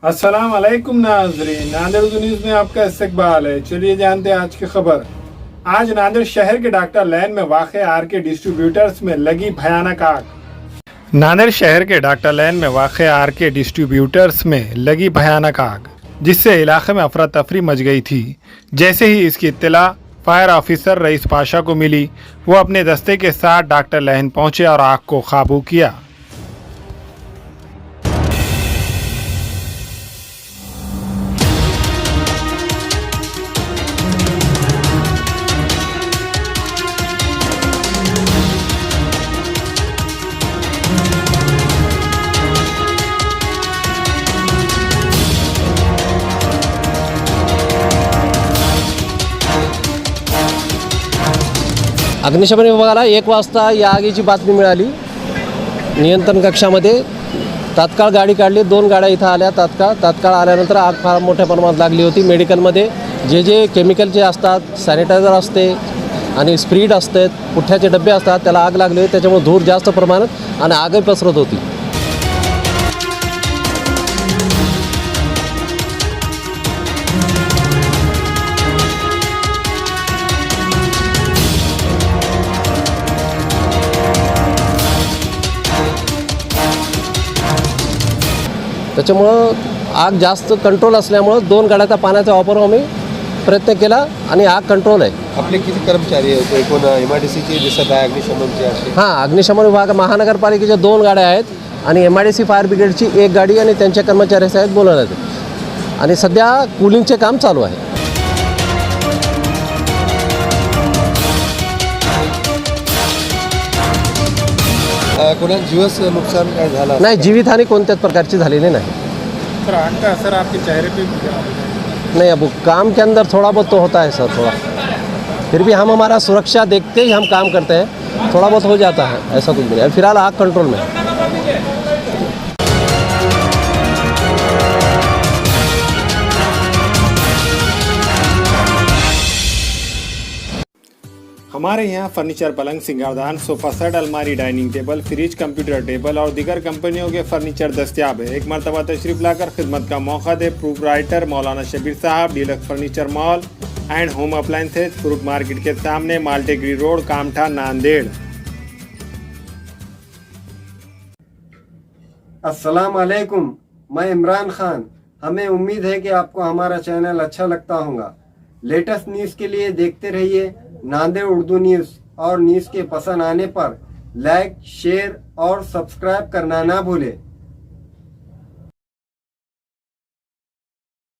अस्सलाम वालेकुम नाज़रीन, नांदेड़ उर्दू न्यूज़ में आपका इस्तकबाल है। चलिए जानते हैं आज की खबर। आज नांदेड़ शहर के डॉक्टर लैन में वाक़ आर.के. डिस्ट्रीब्यूटर्स में लगी भयानक आग। नांदेड़ शहर के डॉक्टर लैन में वाक़ आर.के. डिस्ट्रीब्यूटर्स में लगी भयानक आग, जिससे इलाके में अफरा तफरी मच गई थी। जैसे ही इसकी इत्तला फायर ऑफिसर रईस पाशा को मिली, वो अपने दस्ते के साथ डॉक्टर लैन पहुंचे और आग को काबू किया। अग्निशमन विभागाला 1 वाजता या आगीची बातमी मिळाली। नियंत्रण कक्षामध्ये तात्काळ गाडी काढली। 2 गाड्या इथं आल्या। तात्काळ आल्यानंतर आग फार मोठ्या प्रमाणात लागली होती। मेडिकलमध्ये जे केमिकलचे असतात, सॅनिटायझर असते आणि स्प्रीड असते, पुठ्ठ्याचे डबे असतात, त्याला आग लागली होती। त्याच्यामुळे धूर जास्त प्रमाणात आणि आगही पसरत होती। त्याच्यामुळं आग जास्त कंट्रोल असल्यामुळं 2 गाड्याचा पाण्याचा वापर आम्ही प्रयत्न केला आणि आग कंट्रोल आहे। आपले किती कर्मचारी आहेत? एकूण MIDCचे दिसत आहे, अग्निशमनचे असे? हां, अग्निशमन विभाग महानगरपालिकेच्या 2 गाड्या आहेत आणि MIDC फायर ब्रिगेडची 1 गाडी आणि त्यांच्या कर्मचारी आहेत बोलवण्यात। आणि सध्या कूलिंगचे काम चालू आहे। कोणा जीवाचं नुकसान काय झालं? नाही, जीवितहानी कोणत्याच प्रकारची झालेली नाही। सर, आग का असर आपके चेहरे पे नहीं, अब काम के अंदर थोड़ा बहुत तो होता है सर, थोड़ा। फिर भी हम हमारा सुरक्षा देखते ही हम काम करते हैं। थोड़ा बहुत हो जाता है, ऐसा कुछ भी नहीं। फिलहाल आग कंट्रोल में है। हमारे यहाँ फर्नीचर, पलंग, सिंगारदान, सोफा सेट, अलमारी, dining table, fridge, computer table और दीगर कंपनियों के फर्नीचर दस्तियाब है। एक मरतबा तशरीफ लाकर खिदमत का मौका दे। प्रोपराइटर मौलाना शबीर साहब, deluxe furniture mall and home appliances, fruit market के सामने, माल्टेगिरी रोड, कामठा, नांदेड़। अस्सलाम वालेकुम, मैं इमरान खान। हमें उम्मीद है कि आपको हमारा चैनल अच्छा लगता होगा। लेटेस्ट न्यूज़ के लिए देखते रहिए नांदेड़ उर्दू न्यूज़, और न्यूज़ के पसंद आने पर लाइक, शेयर और सब्सक्राइब करना ना भूलें।